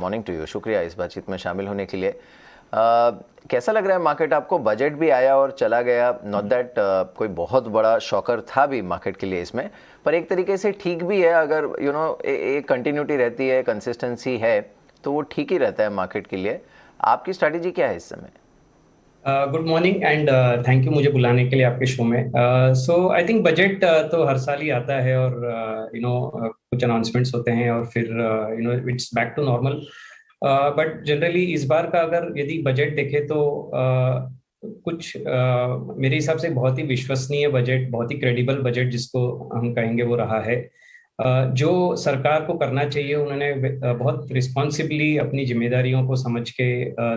Morning to you. शुक्रिया इस बातचीत में शामिल होने के लिए। कैसा लग रहा है मार्केट आपको? बजट भी आया और चला गया, नॉट दैट कोई बहुत बड़ा शॉकर था भी मार्केट के लिए इसमें, पर एक तरीके से ठीक भी है। अगर एक कंटिन्यूटी रहती है, कंसिस्टेंसी है, तो वो ठीक ही रहता है मार्केट के लिए। आपकी स्ट्रैटेजी क्या है इस समय? Good morning and thank you मुझे बुलाने के लिए आपके शो में। सो आई थिंक बजट तो हर साल ही आता है और कुछ अनाउंसमेंट्स होते हैं और फिर it's back to normal. But generally इस बार का अगर यदि बजट देखे तो कुछ मेरे हिसाब से बहुत ही विश्वसनीय बजट, बहुत ही क्रेडिबल बजट जिसको हम कहेंगे वो रहा है। जो सरकार को करना चाहिए उन्होंने बहुत रिस्पॉन्सिबली अपनी जिम्मेदारियों को समझ के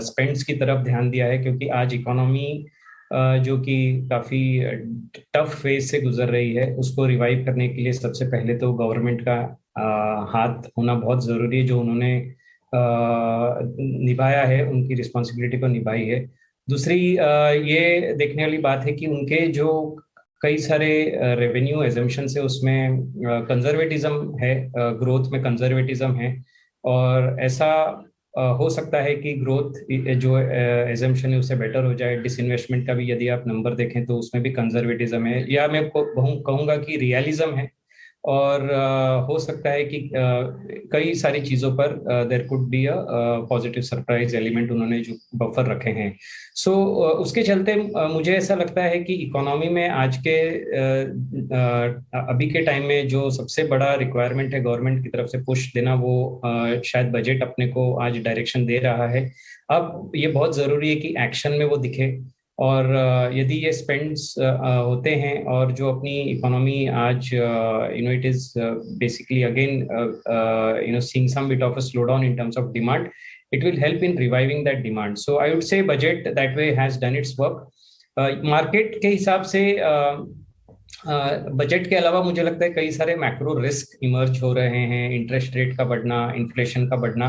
स्पेंड्स की तरफ ध्यान दिया है, क्योंकि आज इकोनॉमी जो कि काफी टफ फेज से गुजर रही है उसको रिवाइव करने के लिए सबसे पहले तो गवर्नमेंट का हाथ होना बहुत जरूरी है। जो उन्होंने निभाया है, उनकी रिस्पॉन्सिबिलिटी को निभाई है। दूसरी ये देखने वाली बात है कि उनके जो कई सारे रेवेन्यू एजम्पशन है उसमें कंजर्वेटिज्म है, ग्रोथ में कंजर्वेटिज्म है। और ऐसा हो सकता है कि ग्रोथ जो एजम्पशन है उससे बेटर हो जाए। डिसइन्वेस्टमेंट का भी यदि आप नंबर देखें तो उसमें भी कंजर्वेटिज्म है, या मैं कहूँगा कि रियलिज्म है। और हो सकता है कि कई सारी चीजों पर there could be a positive surprise element उन्होंने जो बफर रखे हैं। सो उसके चलते मुझे ऐसा लगता है कि इकोनॉमी में आज के अभी के टाइम में जो सबसे बड़ा रिक्वायरमेंट है गवर्नमेंट की तरफ से पुश देना, वो शायद बजट अपने को आज डायरेक्शन दे रहा है। अब ये बहुत जरूरी है कि एक्शन में वो दिखे। और यदि ये स्पेंड्स होते हैं और जो अपनी इकोनॉमी आज it is basically again seeing some bit of a slow down in terms of demand, it will help in reviving that demand. So I would say budget that way has done its work. Market के हिसाब से budget के अलावा मुझे लगता है कई सारे मैक्रो रिस्क इमर्ज हो रहे हैं। इंटरेस्ट रेट का बढ़ना, इन्फ्लेशन का बढ़ना,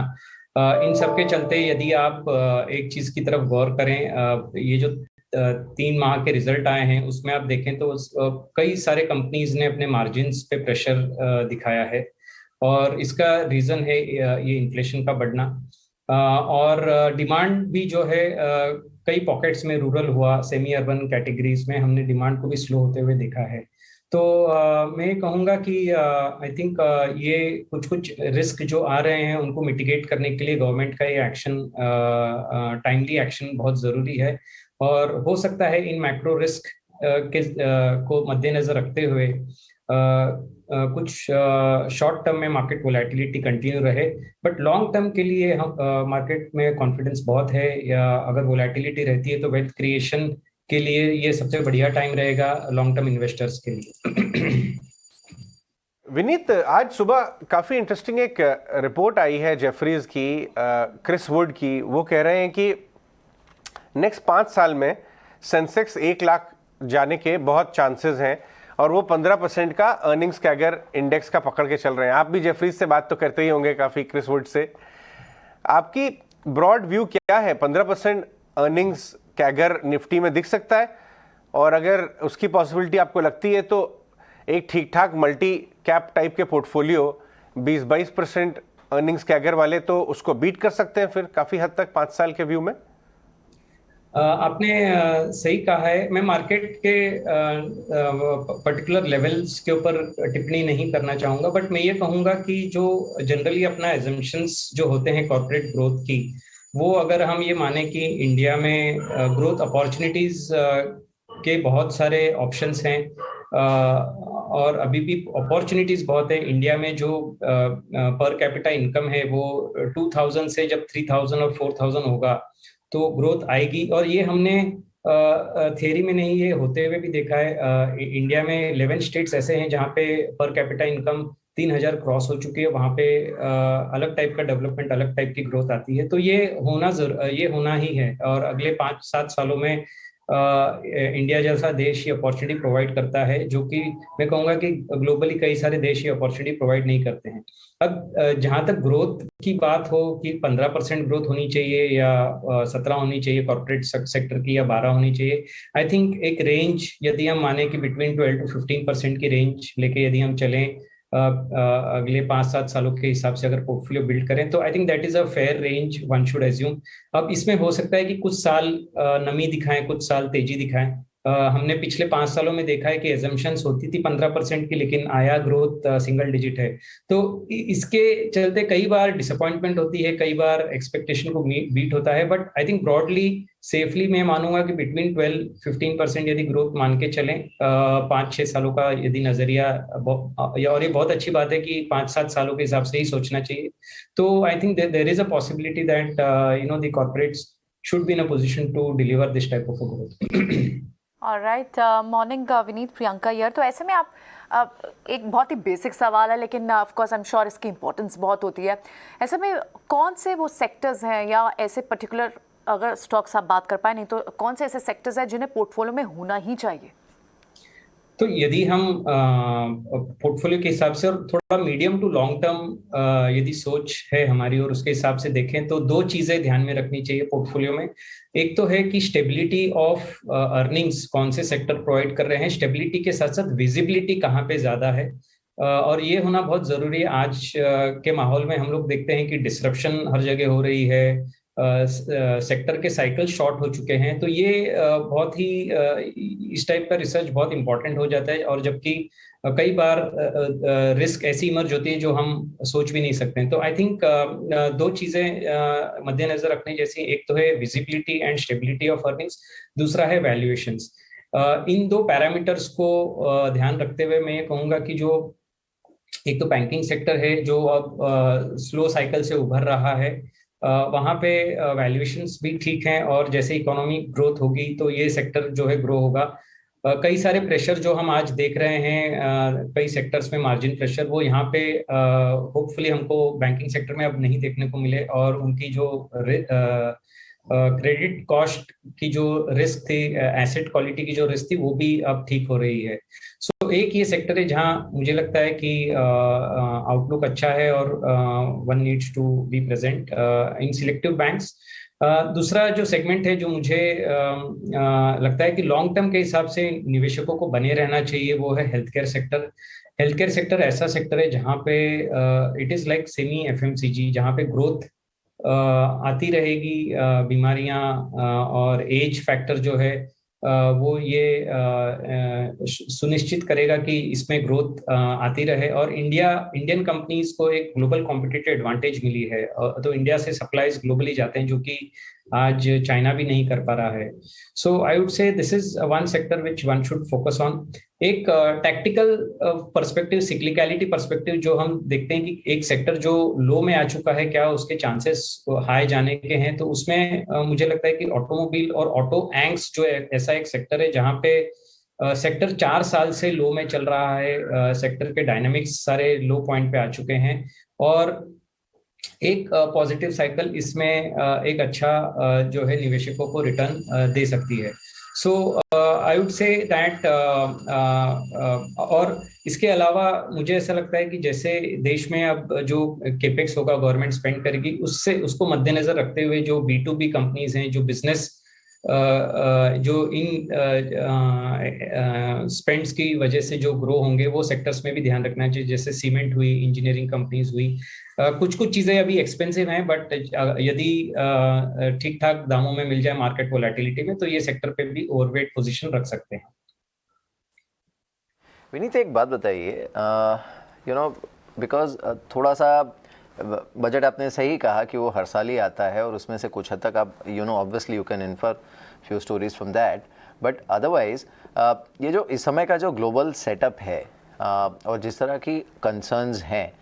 इन सब के चलते यदि आप एक चीज की तरफ गौर करें, ये जो 3 माह के रिजल्ट आए हैं उसमें आप देखें तो कई सारे कंपनीज ने अपने मार्जिन्स पे प्रेशर दिखाया है। और इसका रीजन है ये इन्फ्लेशन का बढ़ना। और डिमांड भी जो है कई पॉकेट्स में, रूरल हुआ, सेमी अर्बन कैटेगरीज में हमने डिमांड को भी स्लो होते हुए देखा है। तो मैं कहूँगा कि आई थिंक ये कुछ कुछ रिस्क जो आ रहे हैं उनको मिटिगेट करने के लिए गवर्नमेंट का ये एक्शन, टाइमली एक्शन बहुत ज़रूरी है। और हो सकता है इन मैक्रो रिस्क के को मद्देनजर रखते हुए कुछ शॉर्ट टर्म में मार्केट वोलेटिलिटी कंटिन्यू रहे। बट लॉन्ग टर्म के लिए हम मार्केट में कॉन्फिडेंस बहुत है, या अगर वोलेटिलिटी रहती है तो वेल्थ क्रिएशन के लिए ये सबसे बढ़िया टाइम रहेगा लॉन्ग टर्म इन्वेस्टर्स के लिए। विनीत, आज सुबह काफ़ी इंटरेस्टिंग एक रिपोर्ट आई है जेफरीज की, क्रिस वुड की। वो कह रहे हैं कि नेक्स्ट 5 साल में सेंसेक्स 1 लाख जाने के बहुत चांसेस हैं, और वो 15% का अर्निंग्स कैगर इंडेक्स का पकड़ के चल रहे हैं। आप भी जेफरीज से बात तो करते ही होंगे काफ़ी, क्रिस वुड से। आपकी ब्रॉड व्यू क्या है? 15% अर्निंग्स कैगर निफ्टी में दिख सकता है? और अगर उसकी पॉसिबिलिटी आपको लगती है तो एक ठीक ठाक मल्टी कैप टाइप के पोर्टफोलियो 20-22% अर्निंग्स कैगर वाले तो उसको बीट कर सकते हैं फिर काफ़ी हद तक 5 साल के व्यू में? आपने सही कहा है। मैं मार्केट के पर्टिकुलर लेवल्स के ऊपर टिप्पणी नहीं करना चाहूंगा, बट मैं ये कहूंगा कि जो जनरली अपना एजम्पशंस जो होते हैं कॉर्पोरेट ग्रोथ की, वो अगर हम ये माने कि इंडिया में ग्रोथ अपॉर्चुनिटीज के बहुत सारे ऑप्शंस हैं, और अभी भी अपॉर्चुनिटीज बहुत है इंडिया में। जो पर कैपिटा इनकम है वो 2000 से जब 3000 और 4000 होगा तो ग्रोथ आएगी। और ये हमने थियरी में नहीं, ये होते हुए भी देखा है। इंडिया में 11 स्टेट्स ऐसे हैं जहाँ पे पर कैपिटा इनकम 3000 क्रॉस हो चुकी है। वहाँ पे अलग टाइप का डेवलपमेंट, अलग टाइप की ग्रोथ आती है। तो ये होना ही है। और अगले 5-7 सालों में इंडिया जैसा देश ये अपॉर्चुनिटी प्रोवाइड करता है, जो कि मैं कहूँगा कि ग्लोबली कई सारे देश ये अपॉर्चुनिटी प्रोवाइड नहीं करते हैं। अब जहां तक ग्रोथ की बात हो कि 15% ग्रोथ होनी चाहिए या 17 होनी चाहिए कॉर्पोरेट सेक्टर की, या 12 होनी चाहिए, आई थिंक एक रेंज यदि हम माने कि बिटवीन 12 to 15% की रेंज लेके यदि हम चलें अगले 5-7 सालों के हिसाब से अगर पोर्टफोलियो बिल्ड करें तो I think that is a fair range one should assume. अब इसमें हो सकता है कि कुछ साल नमी दिखाएं, कुछ साल तेजी दिखाएं। हमने पिछले 5 सालों में देखा है कि एजम्पशंस होती थी 15% की, लेकिन आया ग्रोथ सिंगल डिजिट है। तो इसके चलते कई बार डिसअपॉइंटमेंट होती है, कई बार एक्सपेक्टेशन को बीट होता है, but I think broadly safely मैं मानूंगा कि बिटवीन 12-15% यदि ग्रोथ मान के चलें 5-6 सालों का यदि नजरिया, और ये बहुत अच्छी बात है कि 5-7 सालों के हिसाब से ही सोचना चाहिए। तो I think there is a possibility that the corporates should be in a position to deliver this type of a growth. Alright, morning Vineet, Priyanka यार। तो ऐसे में आप एक बहुत ही बेसिक सवाल है, लेकिन of course I am sure इसकी इंपॉर्टेंस बहुत होती है। ऐसे में कौन से वो सेक्टर्स हैं या ऐसे पर्टिकुलर अगर स्टॉक्स आप बात कर पाए, नहीं तो कौन से ऐसे सेक्टर्स हैं जिन्हें पोर्टफोलियो में होना ही चाहिए? तो यदि हम पोर्टफोलियो के हिसाब से और थोड़ा मीडियम टू लॉन्ग टर्म यदि सोच है हमारी और उसके हिसाब से देखें तो 2 चीजें ध्यान में रखनी चाहिए पोर्टफोलियो में। एक तो है कि स्टेबिलिटी ऑफ अर्निंग्स कौन से सेक्टर प्रोवाइड कर रहे हैं, स्टेबिलिटी के साथ साथ विजिबिलिटी कहाँ पे ज्यादा है, और ये होना बहुत जरूरी है। आज के माहौल में हम लोग देखते हैं कि डिसरप्शन हर जगह हो रही है, सेक्टर के साइकिल शॉर्ट हो चुके हैं। तो ये बहुत ही इस टाइप का रिसर्च बहुत इंपॉर्टेंट हो जाता है, और जबकि कई बार रिस्क ऐसी इमर्ज होती है जो हम सोच भी नहीं सकते हैं। तो आई थिंक 2 चीजें मद्देनजर रखने जैसी, एक तो है visibility and stability of earnings, दूसरा है वैल्यूएशंस। इन 2 पैरामीटर्स को ध्यान रखते हुए मैं ये कहूंगा कि जो एक तो बैंकिंग सेक्टर है जो अब स्लो साइकिल से उभर रहा है, वहां पे वैल्यूएशंस भी ठीक हैं, और जैसे इकोनॉमी ग्रोथ होगी तो ये सेक्टर जो है ग्रो होगा। कई सारे प्रेशर जो हम आज देख रहे हैं कई सेक्टर्स में, मार्जिन प्रेशर, वो यहाँ पे होपफुली हमको बैंकिंग सेक्टर में अब नहीं देखने को मिले, और उनकी जो क्रेडिट कॉस्ट की जो रिस्क थी, एसेट क्वालिटी की जो रिस्क थी, वो भी अब ठीक हो रही है। सो एक ये सेक्टर है जहां मुझे लगता है कि आउटलुक अच्छा है और one needs to be present in selective banks. दूसरा जो सेगमेंट है जो मुझे लगता है कि लॉन्ग टर्म के हिसाब से निवेशकों को बने रहना चाहिए, वो है health care sector. Health care sector ऐसा सेक्टर है जहाँ पे it is like semi FMCG, जहाँ पे ग्रोथ आती रहेगी, बीमारियां और एज फैक्टर जो है वो ये सुनिश्चित करेगा कि इसमें ग्रोथ आती रहे, और इंडियन कंपनीज को एक ग्लोबल कॉम्पिटिटिव एडवांटेज मिली है। तो इंडिया से सप्लाईज ग्लोबली जाते हैं, जो कि आज चाइना भी नहीं कर पा रहा है। So I would say this is one sector which one should focus on. एक टैक्टिकल पर्सपेक्टिव, सिक्लिकलिटी पर्सपेक्टिव, जो हम देखते हैं कि एक सेक्टर जो लो में आ चुका है, क्या उसके चांसेस हाई जाने के हैं, तो उसमें मुझे लगता है कि ऑटोमोबाइल और ऑटो एंक्स जो ऐसा एक सेक्टर है जहां पे सेक्टर 4 साल से लो में चल रहा है, सेक्टर के डायनामिक्स सारे लो पॉइंट पे आ चुके हैं, और एक पॉजिटिव साइकिल इसमें एक अच्छा जो है निवेशकों को रिटर्न दे सकती है। So I would say that, और इसके अलावा मुझे ऐसा लगता है कि जैसे देश में अब जो केपेक्स होगा, गवर्नमेंट स्पेंड करेगी, उसको मद्देनजर रखते हुए जो B2B कंपनीज हैं, जो बिजनेस जो इन स्पेंड्स की वजह से जो ग्रो होंगे, वो सेक्टर्स में भी ध्यान रखना चाहिए। जैसे सीमेंट हुई, इंजीनियरिंग कंपनीज हुई, कुछ चीजें अभी एक्सपेंसिव हैं, बट यदि ठीक ठाक दामों में मिल जाए मार्केट वोलेटिलिटी में, तो ये सेक्टर पे भी ओवरवेट पोजीशन रख सकते हैं। विनीत, एक बात बताइए, बिकॉज थोड़ा सा बजट आपने सही कहा कि वो हर साल ही आता है, और उसमें से कुछ हद तक आप obviously you can infer few stories from that, but otherwise ये जो इस समय का जो ग्लोबल सेटअप है और जिस तरह की कंसर्न्स हैं,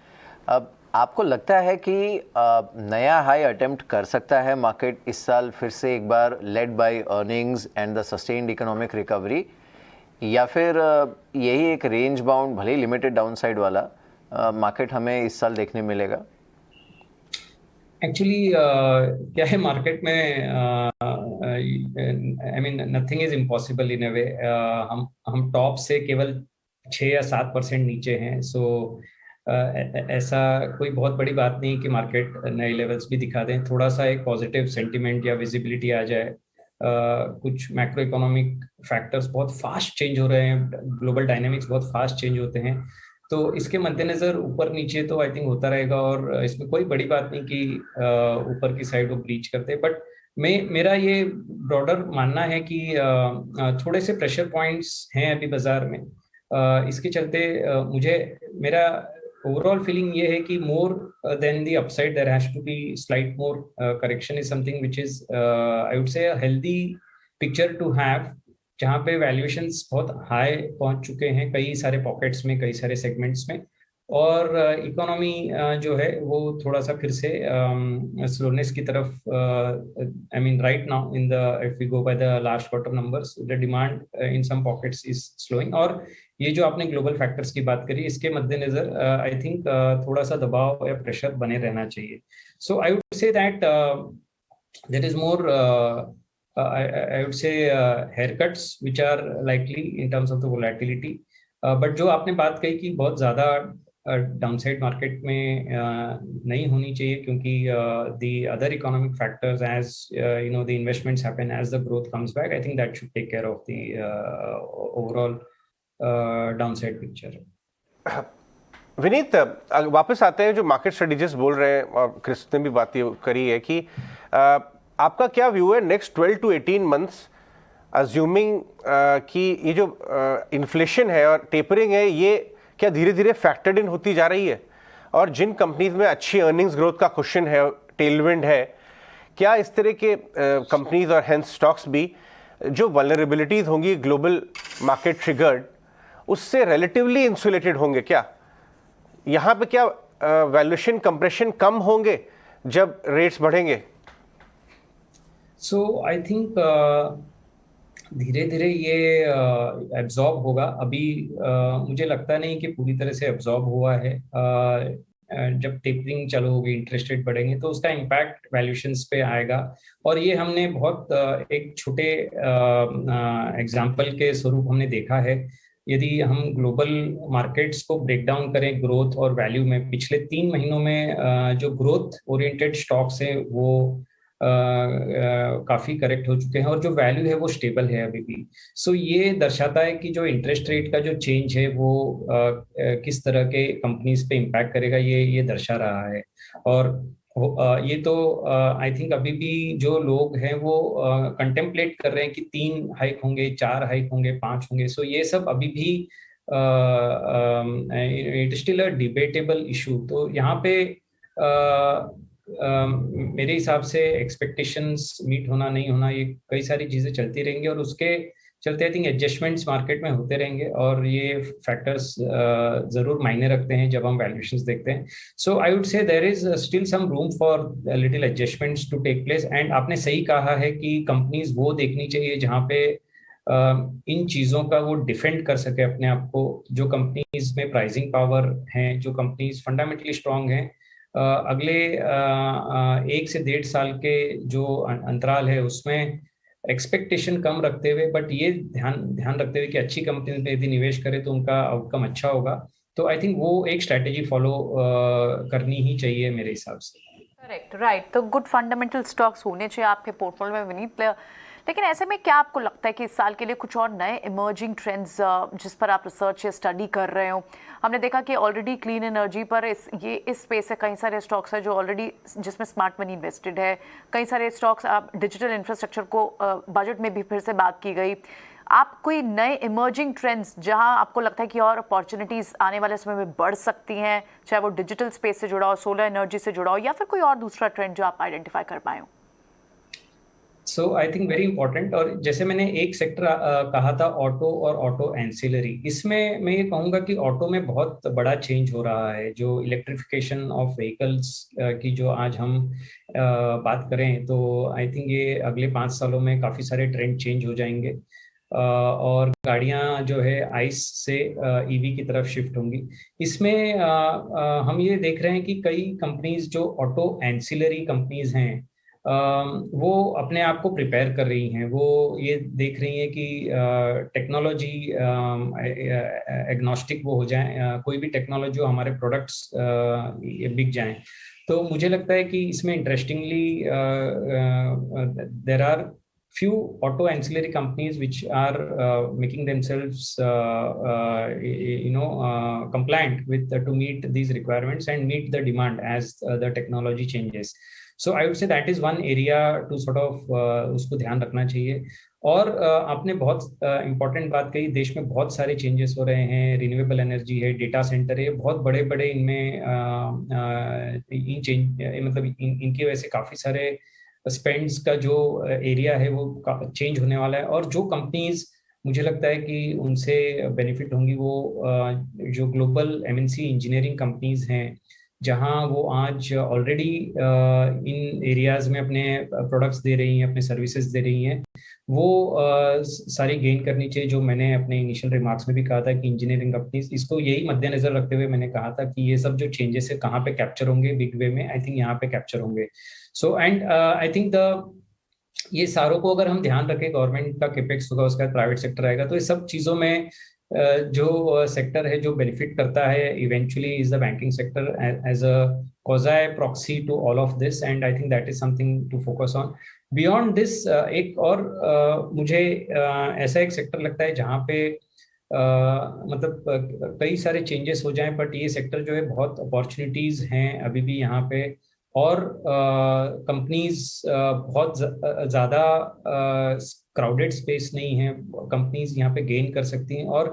अब आपको लगता है कि नया हाई अटेम्प्ट कर सकता है मार्केट इस साल फिर से एक बार, led by earnings and the sustained economic recovery, या फिर यही एक रेंज बाउंड भले ही लिमिटेड डाउनसाइड वाला मार्केट हमें इस साल देखने मिलेगा? एक्चुअली क्या है मार्केट में, I mean nothing is impossible in a way. हम टॉप से केवल 6 या 7% नीचे हैं। सो ऐसा कोई बहुत बड़ी बात नहीं कि मार्केट नए लेवल्स भी दिखा दें। थोड़ा सा एक पॉजिटिव सेंटिमेंट या विजिबिलिटी आ जाए, कुछ मैक्रो इकोनॉमिक फैक्टर्स बहुत फास्ट चेंज हो रहे हैं, ग्लोबल डायनेमिक्स बहुत फास्ट चेंज होते हैं, तो इसके मद्देनजर ऊपर नीचे तो आई थिंक होता रहेगा, और इसमें कोई बड़ी बात नहीं कि ऊपर की साइड वो ब्रीच करते, बट मेरा ये ब्रॉडर मानना है कि थोड़े से प्रेशर पॉइंट्स हैं अभी बाजार में। इसके चलते मुझे मेरा ओवरऑल फीलिंग ये है कि more than the upside there has to be slight more correction is something which is I would say a healthy picture to have, जहाँ पे वैल्यूएशंस बहुत हाई पहुंच चुके हैं कई सारे पॉकेट्स में, कई सारे सेगमेंट्स में, और इकोनॉमी जो है वो थोड़ा सा फिर से स्लोनेस की तरफ, I mean right now in the if we go by the last quarter numbers, the demand in some pockets is slowing. और ये जो आपने ग्लोबल फैक्टर्स की बात करी, इसके मद्देनजर आई थिंक थोड़ा सा दबाव या प्रेशर बने रहना चाहिए। So I would say that there is more I would say haircuts which are likely in terms of the volatility, but जो आपने बात कही कि बहुत ज़्यादा डाउनसाइड मार्केट में नहीं होनी चाहिए, क्योंकि the other economic factors as you know the investments happen, as the growth comes back, I think that should take care of the overall downside picture. Vineet, वापस आते हैं जो मार्केट स्ट्रेटेजिस्ट बोल रहे हैं, और क्रिस ने भी बात करी है कि आपका क्या व्यू है नेक्स्ट 12 to 18 मंथ्स, अज्यूमिंग कि ये जो इन्फ्लेशन है और टेपरिंग है, ये क्या धीरे धीरे फैक्टर्ड इन होती जा रही है, और जिन कंपनीज में अच्छी अर्निंग्स ग्रोथ का क्वेश्चन है, टेलविंड है, क्या इस तरह के कंपनीज और हेंस स्टॉक्स भी जो वल्नरेबिलिटीज होंगी ग्लोबल मार्केट ट्रिगर्ड, उससे रिलेटिवली इंसुलेटेड होंगे? क्या यहाँ पे क्या वैल्यूएशन कंप्रेशन कम होंगे जब रेट्स बढ़ेंगे? सो आई थिंक धीरे धीरे ये एब्जॉर्ब होगा। अभी मुझे लगता नहीं कि पूरी तरह से एब्जॉर्ब हुआ है। जब टेपरिंग चालू होगी, इंटरेस्ट रेट बढ़ेंगे, तो उसका इम्पैक्ट वैल्यूएशंस पे आएगा। और ये हमने बहुत एक छोटे एग्जाम्पल के स्वरूप हमने देखा है। यदि हम ग्लोबल मार्केट्स को ब्रेक डाउन करें ग्रोथ और वैल्यू में, पिछले 3 महीनों में जो ग्रोथ ओरिएंटेड स्टॉक्स हैं वो काफी करेक्ट हो चुके हैं, और जो वैल्यू है वो स्टेबल है अभी भी। सो ये दर्शाता है कि जो इंटरेस्ट रेट का जो चेंज है वो किस तरह के कंपनीज पे इम्पैक्ट करेगा, ये दर्शा रहा है। और ये तो आई थिंक अभी भी जो लोग हैं वो कंटेम्पलेट कर रहे हैं कि 3 हाइक होंगे, 4 हाइक होंगे, 5 होंगे। सो ये सब अभी भी it still a debatable issue. तो यहाँ पे मेरे हिसाब से एक्सपेक्टेशंस मीट होना नहीं होना, ये कई सारी चीजें चलती रहेंगी, और उसके चलते आई थिंक एडजस्टमेंट्स मार्केट में होते रहेंगे, और ये फैक्टर्स जरूर मायने रखते हैं जब हम वैल्यूएशंस देखते हैं। So I would say there is still some room for little adjustments to take place. And आपने सही कहा है कि कंपनीज वो देखनी चाहिए जहाँ पे इन चीज़ों का वो डिफेंड कर सके अपने आप को। जो कंपनीज में प्राइसिंग पावर है, जो कंपनीज फंडामेंटली स्ट्रांग हैं, अगले 1 से 1.5 साल के जो अंतराल है उसमें एक्सपेक्टेशन कम रखते हुए, बट ये ध्यान रखते हुए कि अच्छी कंपनी में यदि निवेश करें तो उनका आउटकम अच्छा होगा। तो आई थिंक वो एक स्ट्रैटेजी फॉलो करनी ही चाहिए मेरे हिसाब से। Correct, right. तो गुड फंडामेंटल स्टॉक्स होने चाहिए आपके पोर्टफोलियो में विनीत। लेकिन ऐसे में क्या आपको लगता है कि इस साल के लिए कुछ और नए इमर्जिंग ट्रेंड्स जिस पर आप रिसर्च या स्टडी कर रहे हो? हमने देखा कि ऑलरेडी क्लीन एनर्जी पर इस स्पेस से कई सारे स्टॉक्स हैं जो ऑलरेडी जिसमें स्मार्ट मनी इन्वेस्टेड है। कई सारे स्टॉक्स, डिजिटल इंफ्रास्ट्रक्चर को बजट में भी फिर से बात की गई। आप कोई नए इमर्जिंग ट्रेंड्स जहां आपको लगता है कि और अपॉर्चुनिटीज़ आने वाले समय में बढ़ सकती हैं, चाहे वो डिजिटल स्पेस से जुड़ा हो, सोलर एनर्जी से जुड़ा हो, या फिर कोई और दूसरा ट्रेंड जो आप आइडेंटिफाई कर पाए हो? सो आई थिंक वेरी इंपॉर्टेंट। और जैसे मैंने एक सेक्टर कहा था ऑटो और ऑटो एंसिलरी, इसमें मैं ये कहूँगा कि ऑटो में बहुत बड़ा चेंज हो रहा है। जो इलेक्ट्रिफिकेशन ऑफ व्हीकल्स की जो आज हम बात करें, तो आई थिंक ये अगले 5 सालों में काफ़ी सारे ट्रेंड चेंज हो जाएंगे, और गाड़ियाँ जो है आइस से ईवी की तरफ शिफ्ट होंगी। इसमें हम ये देख रहे हैं कि कई कंपनीज जो ऑटो एंसिलरी कंपनीज हैं, वो अपने आप को प्रिपेयर कर रही हैं। वो ये देख रही हैं कि टेक्नोलॉजी एग्नोस्टिक वो हो जाए, कोई भी टेक्नोलॉजी जो हमारे प्रोडक्ट्स बिक जाएं। तो मुझे लगता है कि इसमें interestingly there are few auto ancillary companies which are making themselves compliant with to meet these requirements and meet the demand as the technology changes. So I would say that is one area to sort of उसको ध्यान रखना चाहिए. और आपने बहुत important बात कही, देश में बहुत सारे चेंजेस हो रहे हैं, रिन्यूएबल एनर्जी है, डेटा सेंटर है, बहुत बड़े बड़े इनमें इनकी वजह से काफ़ी सारे स्पेंड्स का जो एरिया है वो चेंज होने वाला है. और जो कंपनीज मुझे लगता है कि उनसे बेनिफिट होंगी वो जो ग्लोबल एमएनसी इंजीनियरिंग कंपनीज हैं, जहां वो आज ऑलरेडी इन एरियाज में अपने प्रोडक्ट्स दे रही हैं, अपने सर्विसेज दे रही हैं, वो सारी गेन करनी चाहिए. जो मैंने अपने इनिशियल रिमार्क्स में भी कहा था कि इंजीनियरिंग कंपनीज, इसको यही मद्देनजर रखते हुए मैंने कहा था कि ये सब जो चेंजेस है कहाँ पे कैप्चर होंगे बिग वे में, आई थिंक यहाँ पे कैप्चर होंगे. सो एंड आई थिंक ये सारों को अगर हम ध्यान रखें, गवर्नमेंट का कैपेक्स होगा, उसका प्राइवेट सेक्टर आएगा, तो ये सब चीज़ों में जो सेक्टर है जो बेनिफिट करता है eventually is the banking sector as a quasi proxy to all of this. And I think that is something to focus on. Beyond this एक और मुझे ऐसा एक सेक्टर लगता है जहाँ पे मतलब कई सारे चेंजेस हो जाएं, बट ये सेक्टर जो है बहुत अपॉर्चुनिटीज हैं अभी भी यहाँ पे. और कंपनीज बहुत ज़्यादा क्राउडेड स्पेस नहीं है, कंपनीज यहाँ पे गेन कर सकती हैं. और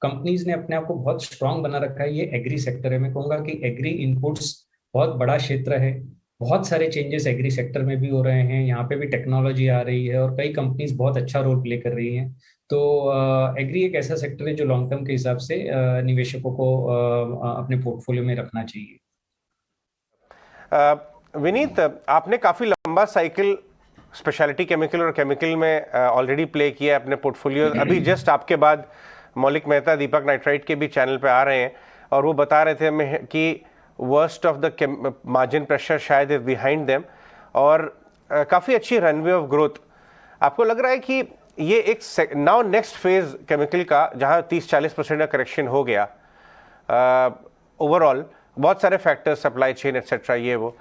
कंपनीज ने अपने आप को बहुत स्ट्रांग बना रखा है. ये एग्री सेक्टर है, मैं कहूँगा कि एग्री इनपुट्स बहुत बड़ा क्षेत्र है. बहुत सारे चेंजेस एग्री सेक्टर में भी हो रहे हैं, यहाँ पे भी टेक्नोलॉजी आ रही है और कई कंपनीज बहुत अच्छा रोल प्ले कर रही हैं. तो एग्री एक ऐसा सेक्टर है जो लॉन्ग टर्म के हिसाब से निवेशकों को अपने पोर्टफोलियो में रखना चाहिए. विनीत, आपने काफ़ी लंबा साइकिल स्पेशलिटी केमिकल और केमिकल में ऑलरेडी प्ले किया है अपने पोर्टफोलियो. अभी जस्ट आपके बाद मौलिक मेहता दीपक नाइट्राइट के भी चैनल पे आ रहे हैं और वो बता रहे थे हमें कि worst of the margin pressure शायद इज बिहाइंड देम और काफ़ी अच्छी रनवे ऑफ ग्रोथ. आपको लग रहा है कि ये एक नाउ नेक्स्ट फेज केमिकल का, जहाँ 30-40% का करेक्शन हो गया ओवरऑल, बहुत सारे फैक्टर्स, सप्लाई चेन एटसेट्रा, ये वो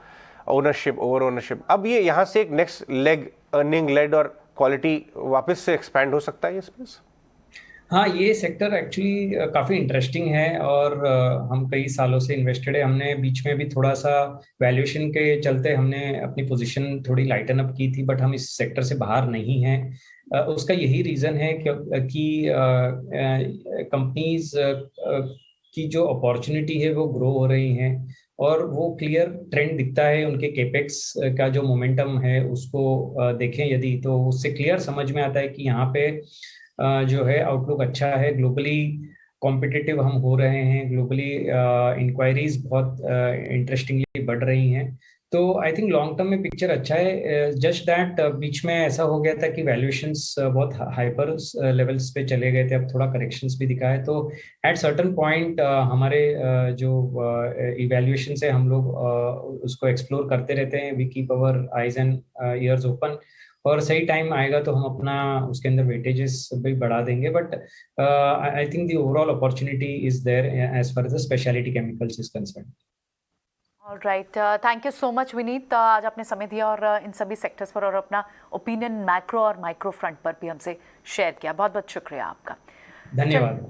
ओनरशिप, ओवर ओनरशिप, अब ये यहाँ से एक नेक्स्ट लेग अर्निंग लेड और क्वालिटी वापस से एक्सपैंड हो सकता है ये स्पेस? हाँ, ये सेक्टर एक्चुअली काफ़ी इंटरेस्टिंग है और हम कई सालों से इन्वेस्टेड है. हमने बीच में भी थोड़ा सा वैल्यूएशन के चलते हमने अपनी पोजीशन थोड़ी लाइटन अप की थी, बट हम इस सेक्टर से बाहर नहीं हैं. उसका यही रीज़न है कि कंपनीज की जो अपॉर्चुनिटी है वो ग्रो हो रही हैं और वो क्लियर ट्रेंड दिखता है. उनके केपेक्स का जो मोमेंटम है उसको देखें यदि, तो उससे क्लियर समझ में आता है कि यहाँ पे जो है आउटलुक अच्छा है. ग्लोबली कॉम्पिटिटिव हम हो रहे हैं, ग्लोबली इंक्वायरीज बहुत इंटरेस्टिंगली बढ़ रही हैं. तो आई थिंक लॉन्ग टर्म में पिक्चर अच्छा है. जस्ट दैट बीच में ऐसा हो गया था कि वैल्यूएशंस बहुत हाइपर लेवल्स पे चले गए थे, अब थोड़ा करेक्शंस भी दिखा है. तो एट सर्टन पॉइंट हमारे जो इवैल्यूएशन से हम लोग उसको एक्सप्लोर करते रहते हैं. We keep our eyes and ears open और सही टाइम आएगा तो हम अपना उसके अंदर वेटेजेस भी बढ़ा देंगे. But I think the overall opportunity is there as far as the speciality chemicals is concern. Alright, thank you so much Vineet. आज आपने समय दिया और इन सभी सेक्टर्स पर और अपना ओपिनियन मैक्रो और माइक्रो फ्रंट पर भी हमसे शेयर किया. बहुत बहुत शुक्रिया आपका. धन्यवाद.